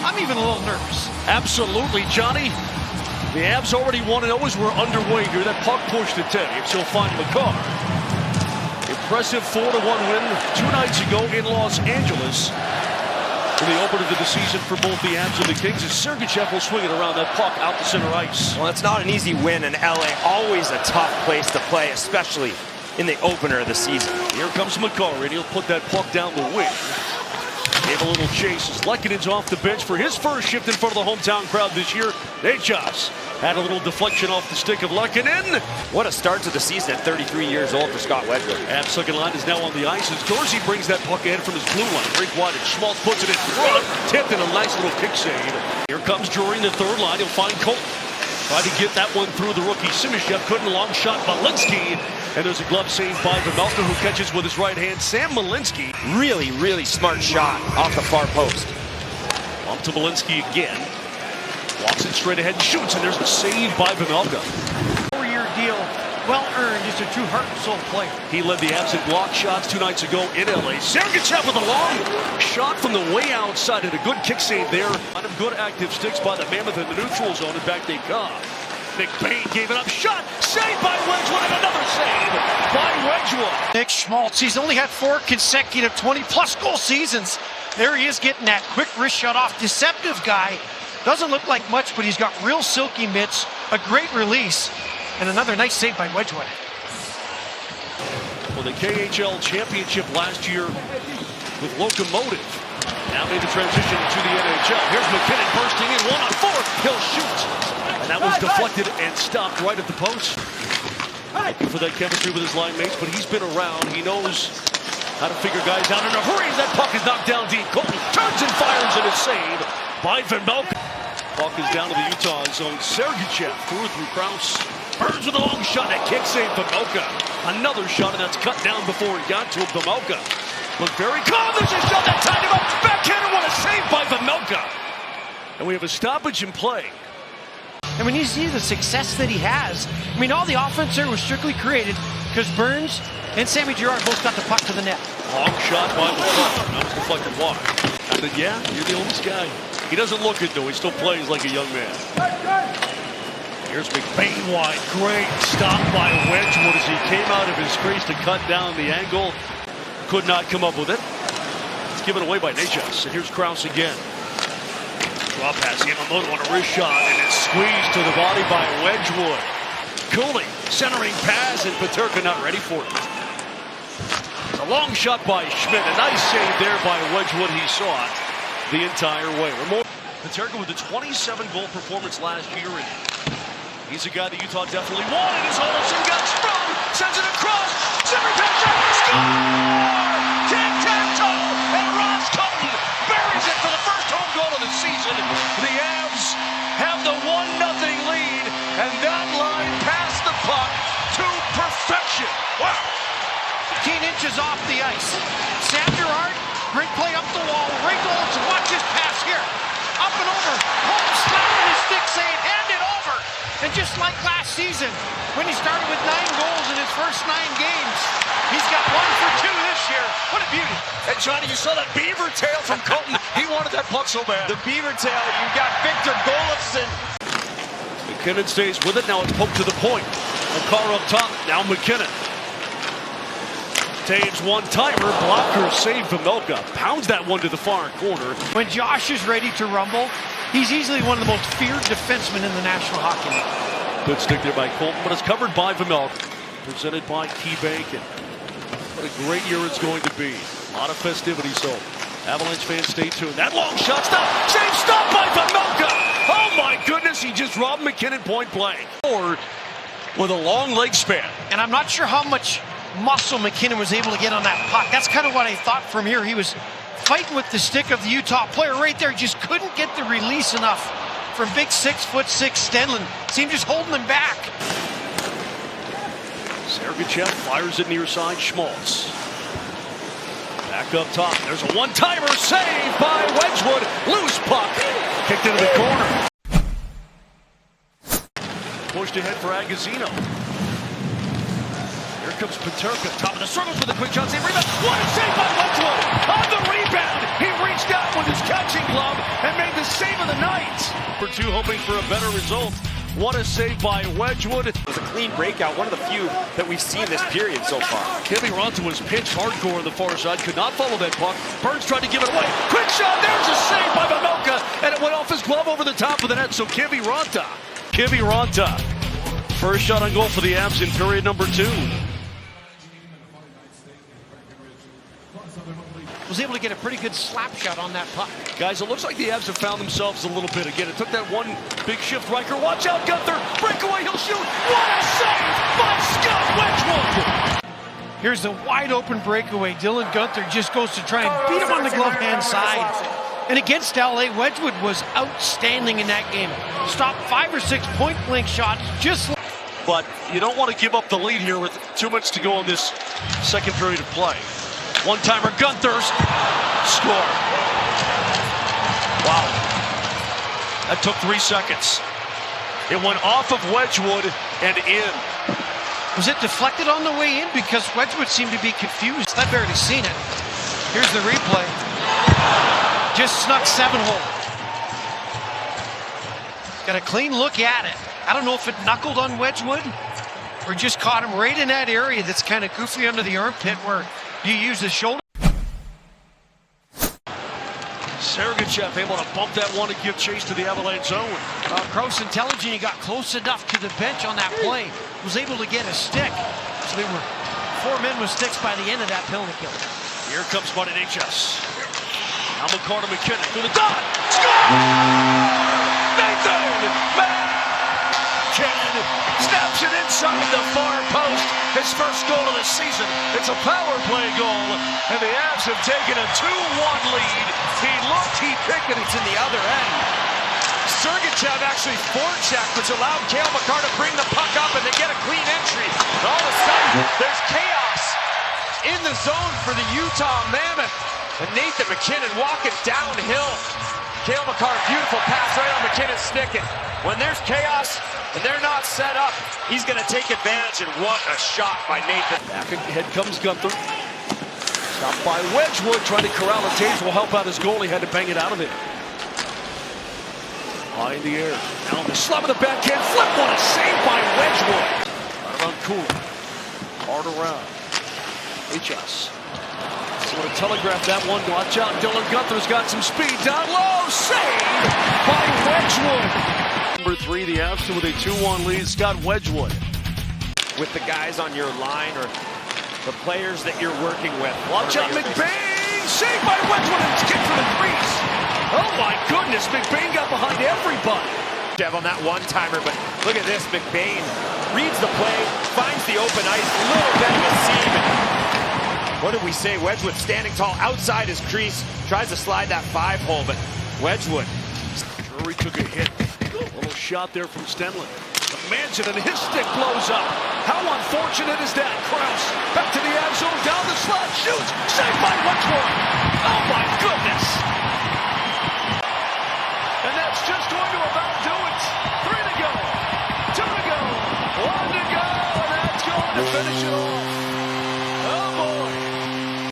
I'm even a little nervous. Absolutely, Johnny. The Avs already 1-0 as we're underway here. That puck pushed to Teddy. He'll find Makar. Impressive 4-1 win 2 nights ago in Los Angeles. For the opener of the season for both the Avs and the Kings, as Sergachev will swing it around that puck out to center ice. Well, it's not an easy win in LA. Always a tough place to play, especially in the opener of the season. Here comes Makar, and he'll put that puck down the wing. Gave a little chase as Lekkonen's off the bench for his first shift in front of the hometown crowd this year. Necas had a little deflection off the stick of Lekkonen. What a start to the season at 33 years old for Scott Wedgwood. Avs second line is now on the ice as Dorsey brings that puck in from his blue line. Break wide and Schmaltz puts it in front. Tipped in a nice little kick save. Here comes Drury in the third line. He'll find Colton. Tried to get that one through the rookie Simishev. Couldn't. Long shot Malinsky. And there's a glove save by Vejmelka, who catches with his right hand. Sam Malinsky. Really, really smart shot off the far post. Up to Malinsky again. Walks it straight ahead and shoots, and there's a save by Vejmelka. 4-year deal, well earned, just a true heart and soul player. He led the Avs in block shots 2 nights ago in LA. Sergachev with a long shot from the way outside, and a good kick save there. A lot of good active sticks by the Mammoth in the neutral zone, and back they come. McBain gave it up, shot, saved by Wedgwood, and another save by Wedgwood. Nick Schmaltz, he's only had 4 consecutive 20-plus goal seasons. There he is getting that quick wrist shot off. Deceptive guy. Doesn't look like much, but he's got real silky mitts, a great release, and another nice save by Wedgwood. Well, the KHL championship last year with Locomotive. Now made the transition to the NHL. Here's McKinnon bursting in 1-on-4. He'll shoot. And that was deflected and stopped right at the post. Looking for that chemistry with his line mates, but he's been around. He knows how to figure guys out in a hurry. That puck is knocked down deep. Colton turns and fires, and a save by Vejmelka. Puck is down to the Utah zone. Sergachev through Krause. Burns with a long shot. That kick save Vejmelka. Another shot, and that's cut down before he got to Vejmelka. Looked very calm. There's a shot that tied him up. Backhander, what a save by Vejmelka. And we have a stoppage in play. And when you see the success that he has, I mean, all the offense there was strictly created because Burns and Sammy Girard both got the puck to the net. Long shot by McCall. That was deflected wide. I said, yeah, you're the oldest guy. He doesn't look it, though. He still plays like a young man. Here's McBain wide. Great stop by Wedgwood as he came out of his crease to cut down the angle. Could not come up with it. It's given away by Necas. And here's Krause again. Draw pass. Yamamoto on a wrist shot, and it's squeezed to the body by Wedgwood. Cooley centering pass, and Peterka not ready for it. A long shot by Schmidt. A nice save there by Wedgwood. He saw it the entire way. Peterka with a 27-goal performance last year, and he's a guy that Utah definitely wanted. As Olsen got sprung, sends it across. Center pass, score! Tic-tac-toe, and Ross Colton buries it for the first home goal of the season. The Avs have the 1-0 lead, and that line passed the puck to perfection. Wow! 15 inches off the ice. Sam Girard, great play up the wall. Ray Olsen, watch his pass here. Up and over. Holmes slapping his stick saying, hand it over. And just like last season, when he started with 9 goals in his first 9 games, he's got 1 for 2 this year. What a beauty. And Johnny, you saw that beaver tail from Colton. He wanted that puck so bad. The beaver tail, you got Victor Golofsson. McKinnon stays with it. Now it's poked to the point. Makar up top. Now McKinnon. Taves one-timer. Blocker save Vejmelka. Pounds that one to the far corner. When Josh is ready to rumble, he's easily one of the most feared defensemen in the National Hockey League. Good stick there by Colton, but it's covered by Vejmelka. Presented by KeyBank. And what a great year it's going to be. A lot of festivities, so Avalanche fans stay tuned. That long shot, stop! Save, stop by Vejmelka! Oh my goodness, he just robbed McKinnon point blank. Or with a long leg span. And I'm not sure how much muscle McKinnon was able to get on that puck. That's kind of what I thought from here. He was fighting with the stick of the Utah player right there. Just couldn't get the release enough from big 6'6" Stenlund. Seemed just holding him back. Sergachev fires it near side. Schmaltz. Back up top. There's a one-timer save by Wedgwood. Loose puck. Kicked into the corner. Pushed ahead for Agazino. Here comes Peterka. Top of the circles with a quick shot. Save rebound. What a save by Wedgwood. On the rebound. He reached out with found his catching glove and made the save of the night. For two, hoping for a better result. What a save by Wedgwood. It was a clean breakout, one of the few that we've seen this period so far. Kiviranta was pinched hardcore on the far side, could not follow that puck. Burns tried to give it away. Quick shot, there's a save by Vejmelka, and it went off his glove over the top of the net, so Kiviranta. First shot on goal for the Avs in period number 2. Was able to get a pretty good slap shot on that puck. Guys, it looks like the Avs have found themselves a little bit again. It took that one big shift. Riker, watch out, Gunther. Breakaway, he'll shoot. What a save by Scott Wedgwood. Here's the wide open breakaway. Dylan Gunther just goes to try and beat him on the glove hand side. And against LA, Wedgwood was outstanding in that game. Stopped 5 or 6 point blank shots just. But you don't want to give up the lead here with 2 minutes to go in this second period of play. One-timer, Gunther's score. Wow. That took 3 seconds. It went off of Wedgwood and in. Was it deflected on the way in? Because Wedgwood seemed to be confused. I've barely seen it. Here's the replay. Just snuck 7-hole. Got a clean look at it. I don't know if it knuckled on Wedgwood or just caught him right in that area that's kind of goofy under the armpit where you use the shoulder. Sergachev able to bump that one and give chase to the Avalanche zone. Gross intelligent, he got close enough to the bench on that play. Was able to get a stick. So there were 4 men with sticks by the end of that penalty kill. Here comes Martin H.S. Now McCarter McKinnon through the dot. Score! Nathan McKinnon snaps it inside the far post. His first goal of the season. It's a power play goal, and the Avs have taken a 2-1 lead. He looked, he picked, and it's in the other end. Sergachev actually forechecked, which allowed Cale Makar to bring the puck up and they get a clean entry. And all of a sudden, there's chaos in the zone for the Utah Mammoth. And Nathan McKinnon walking downhill. Cale Makar, beautiful pass right on McKinnon's stick. And when there's chaos and they're not set up, he's going to take advantage. And what a shot by Nathan. Back ahead comes Gunther. Stopped by Wedgwood, trying to corral it. Taves will help out his goalie, had to bang it out of it. High in the air. Now the slap of the backhand flip. What a save by Wedgwood. Right around Cool. Hard around. HS. So want to telegraph that one. Watch out. Dylan Gunther's got some speed down low. Save by Wedgwood. Number 3, the Avs with a 2-1 lead. Scott Wedgwood. With the guys on your line or the players that you're working with. Watch out, McBain! Saved by Wedgwood and it's kicked for the crease. Oh my goodness, McBain got behind everybody. Jeff on that one-timer, but look at this, McBain reads the play, finds the open ice, a little bit of a seam. What did we say? Wedgwood standing tall outside his crease, tries to slide that 5-hole, but Wedgwood. Drury took a hit. A little shot there from Stenlund. Manson and his stick blows up. How unfortunate is that? Krause back to the end zone, down the slot, shoots, saved by Wedgwood. Oh my goodness. And that's just going to about do it. 3 to go, 2 to go, 1 to go, and that's going to finish it all.